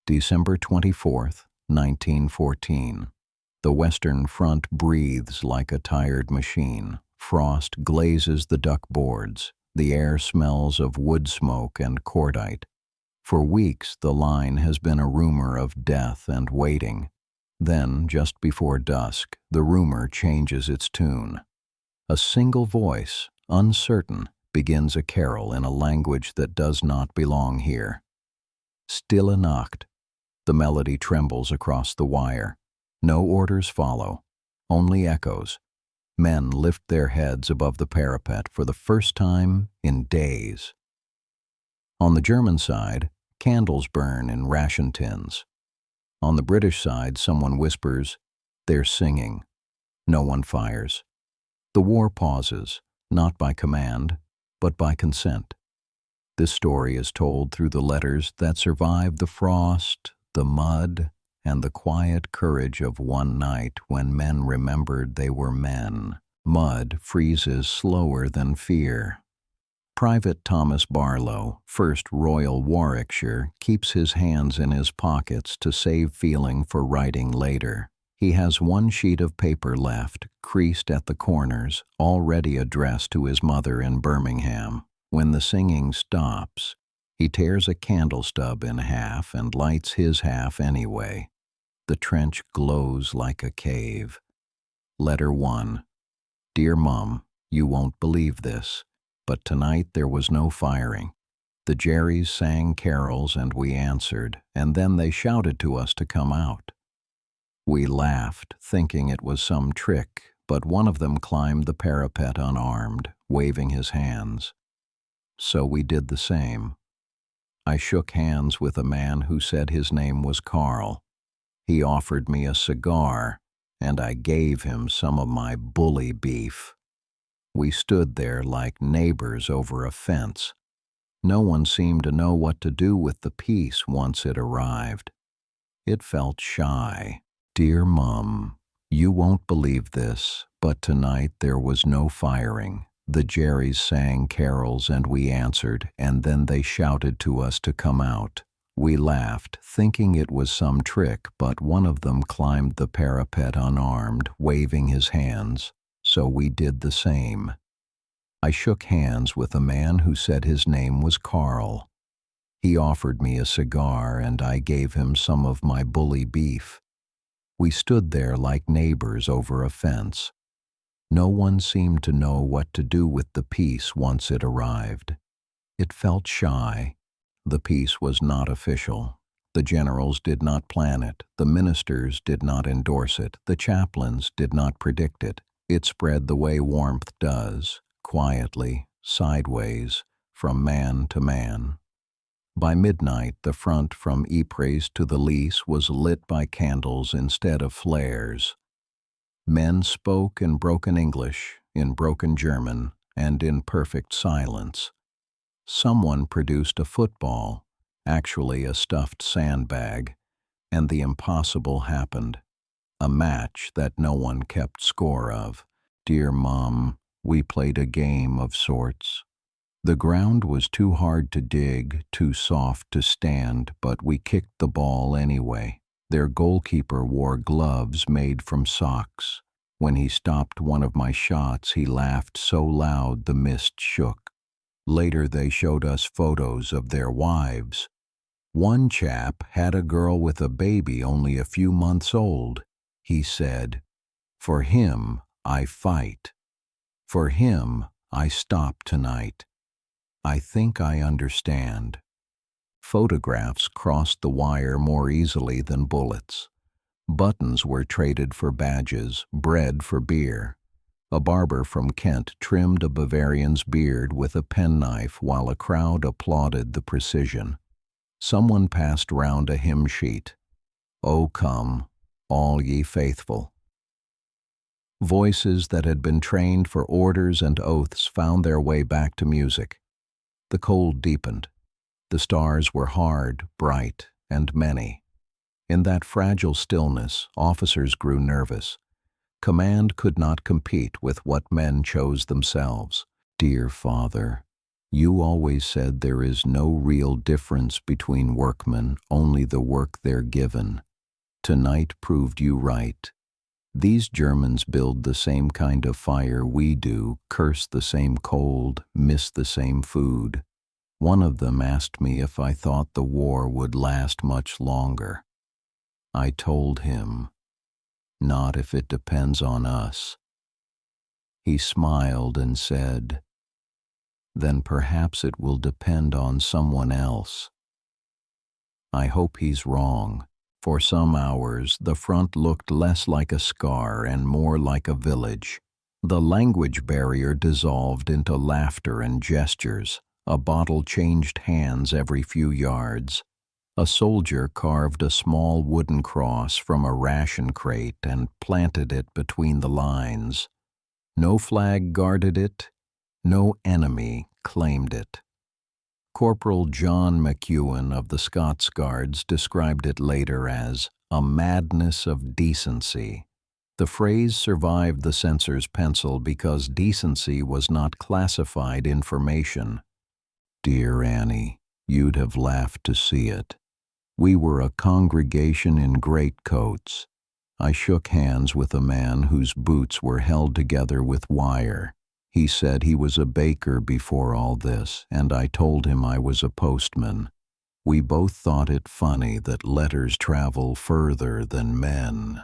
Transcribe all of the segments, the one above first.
December 24th, 1914. The Western Front breathes like a tired machine. Frost glazes the duck boards. The air smells of wood smoke and cordite. For weeks, the line has been a rumor of death and waiting. Then, just before dusk, the rumor changes its tune. A single voice, uncertain, begins a carol in a language that does not belong here. Stille Nacht. The melody trembles across the wire. No orders follow, only echoes. Men lift their heads above the parapet for the first time in days. On the German side, candles burn in ration tins. On the British side, someone whispers, "They're singing." No one fires. The war pauses, not by command, but by consent. This story is told through the letters that survived the frost, the mud, and the quiet courage of one night when men remembered they were men. Mud freezes slower than fear. Private Thomas Barlow, 1st Royal Warwickshire, keeps his hands in his pockets to save feeling for writing later. He has one sheet of paper left, creased at the corners, already addressed to his mother in Birmingham. When the singing stops, he tears a candle stub in half and lights his half anyway. The trench glows like a cave. Letter 1. Dear Mum, you won't believe this, but tonight there was no firing. The Jerrys sang carols and we answered, and then they shouted to us to come out. We laughed, thinking it was some trick, but one of them climbed the parapet unarmed, waving his hands. So we did the same. I shook hands with a man who said his name was Carl. He offered me a cigar, and I gave him some of my bully beef. We stood there like neighbors over a fence. No one seemed to know what to do with the peace once it arrived. It felt shy. Dear Mum, you won't believe this, but tonight there was no firing. The Jerrys sang carols and we answered, and then they shouted to us to come out. We laughed, thinking it was some trick, but one of them climbed the parapet unarmed, waving his hands, so we did the same. I shook hands with a man who said his name was Carl. He offered me a cigar and I gave him some of my bully beef. We stood there like neighbors over a fence. No one seemed to know what to do with the peace once it arrived. It felt shy. The peace was not official. The generals did not plan it. The ministers did not endorse it. The chaplains did not predict it. It spread the way warmth does, quietly, sideways, from man to man. By midnight, the front from Ypres to the Lys was lit by candles instead of flares. Men spoke in broken English, in broken German, and in perfect silence. Someone produced a football, actually a stuffed sandbag, and the impossible happened. A match that no one kept score of. Dear Mom, we played a game of sorts. The ground was too hard to dig, too soft to stand, but we kicked the ball anyway. Their goalkeeper wore gloves made from socks. When he stopped one of my shots, he laughed so loud the mist shook. Later they showed us photos of their wives. One chap had a girl with a baby only a few months old. He said, "For him, I fight. For him, I stop tonight. I think I understand." Photographs crossed the wire more easily than bullets. Buttons were traded for badges, bread for beer. A barber from Kent trimmed a Bavarian's beard with a penknife while a crowd applauded the precision. Someone passed round a hymn sheet. "O come, all ye faithful." Voices that had been trained for orders and oaths found their way back to music. The cold deepened. The stars were hard, bright, and many. In that fragile stillness, officers grew nervous. Command could not compete with what men chose themselves. Dear Father, You always said there is no real difference between workmen, only the work they're given. Tonight proved you right. These Germans build the same kind of fire we do, curse the same cold, miss the same food. One of them asked me if I thought the war would last much longer. I told him, not if it depends on us. He smiled and said, then perhaps it will depend on someone else. I hope he's wrong. For some hours, the front looked less like a scar and more like a village. The language barrier dissolved into laughter and gestures. A bottle changed hands every few yards. A soldier carved a small wooden cross from a ration crate and planted it between the lines. No flag guarded it. No enemy claimed it. Corporal John McEwen of the Scots Guards described it later as a madness of decency. The phrase survived the censor's pencil because decency was not classified information. Dear Annie, you'd have laughed to see it. We were a congregation in greatcoats. I shook hands with a man whose boots were held together with wire. He said he was a baker before all this, and I told him I was a postman. We both thought it funny that letters travel further than men.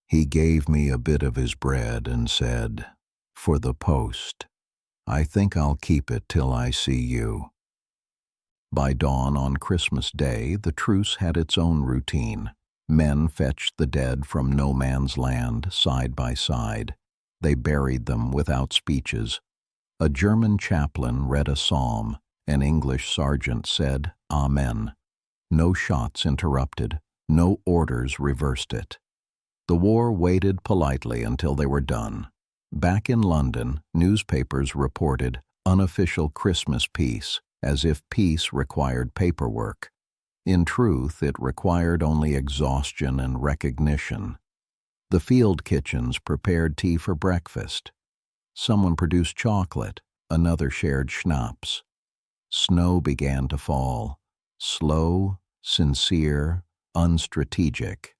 He gave me a bit of his bread and said, "For the post. I think I'll keep it till I see you." By dawn on Christmas Day, the truce had its own routine. Men fetched the dead from no man's land, side by side. They buried them without speeches. A German chaplain read a psalm. An English sergeant said, "Amen." No shots interrupted. No orders reversed it. The war waited politely until they were done. Back in London, newspapers reported unofficial Christmas peace, as if peace required paperwork. In truth, it required only exhaustion and recognition. The field kitchens prepared tea for breakfast. Someone produced chocolate, another shared schnapps. Snow began to fall, slow, sincere, unstrategic.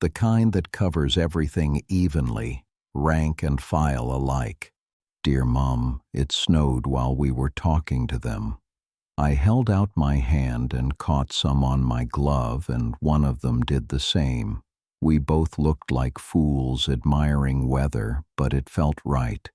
The kind that covers everything evenly, rank and file alike. Dear Mum, it snowed while we were talking to them. I held out my hand and caught some on my glove, and one of them did the same. We both looked like fools admiring weather, but it felt right.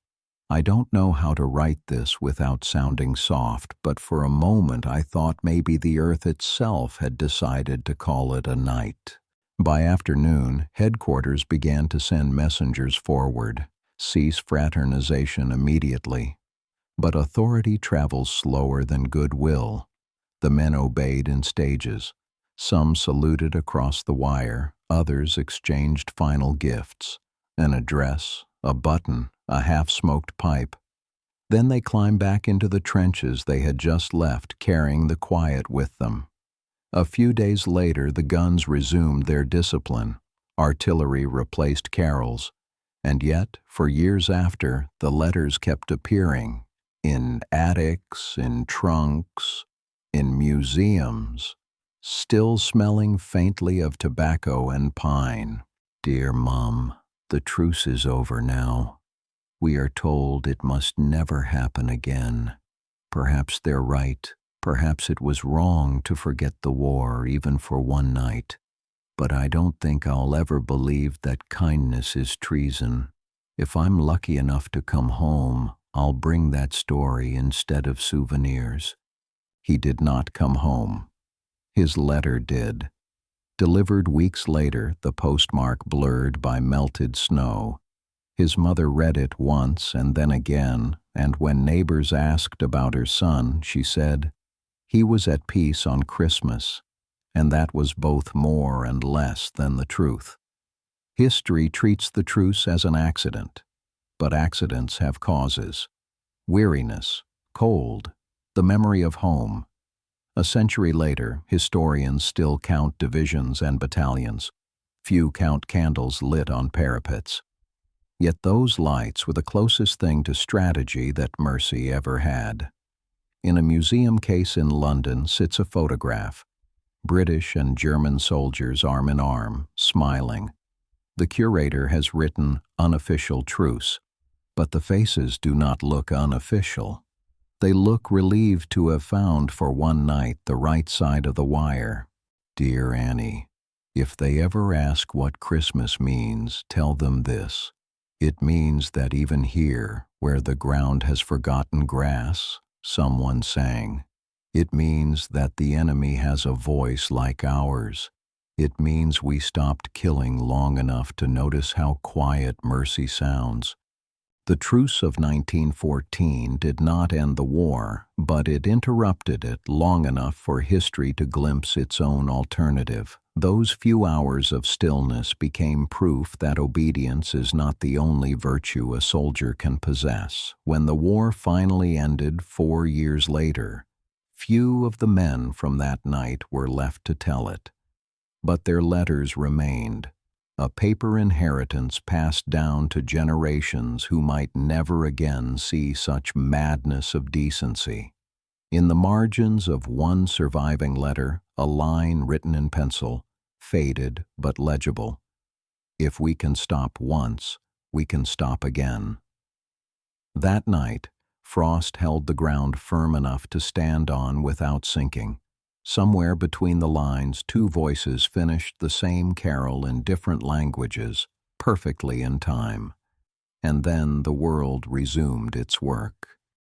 I don't know how to write this without sounding soft, but for a moment I thought maybe the earth itself had decided to call it a night. By afternoon, headquarters began to send messengers forward. Cease fraternization immediately. But authority travels slower than goodwill. The men obeyed in stages. Some saluted across the wire, others exchanged final gifts, an address, a button, a half-smoked pipe. Then they climbed back into the trenches they had just left, carrying the quiet with them. A few days later, the guns resumed their discipline. Artillery replaced carols. And yet, for years after, the letters kept appearing. In attics, in trunks, in museums, still smelling faintly of tobacco and pine. Dear Mum, the truce is over now. We are told it must never happen again. Perhaps they're right. Perhaps it was wrong to forget the war even for one night. But I don't think I'll ever believe that kindness is treason. If I'm lucky enough to come home, I'll bring that story instead of souvenirs. He did not come home. His letter did. Delivered weeks later, the postmark blurred by melted snow. His mother read it once and then again, and when neighbors asked about her son, she said, "He was at peace on Christmas," and that was both more and less than the truth. History treats the truce as an accident, but accidents have causes. Weariness, cold, the memory of home. A century later, historians still count divisions and battalions. Few count candles lit on parapets. Yet those lights were the closest thing to strategy that mercy ever had. In a museum case in London sits a photograph. British and German soldiers arm in arm, smiling. The curator has written unofficial truce, but the faces do not look unofficial. They look relieved to have found for one night the right side of the wire. Dear Annie, if they ever ask what Christmas means, tell them this. It means that even here, where the ground has forgotten grass, someone sang. It means that the enemy has a voice like ours. It means we stopped killing long enough to notice how quiet mercy sounds. The Truce of 1914 did not end the war, but it interrupted it long enough for history to glimpse its own alternative. Those few hours of stillness became proof that obedience is not the only virtue a soldier can possess. When the war finally ended 4 years later, few of the men from that night were left to tell it. But their letters remained, a paper inheritance passed down to generations who might never again see such madness of decency. In the margins of one surviving letter, a line written in pencil, faded but legible. If we can stop once, we can stop again. That night, frost held the ground firm enough to stand on without sinking. Somewhere between the lines, two voices finished the same carol in different languages, perfectly in time. And then the world resumed its work.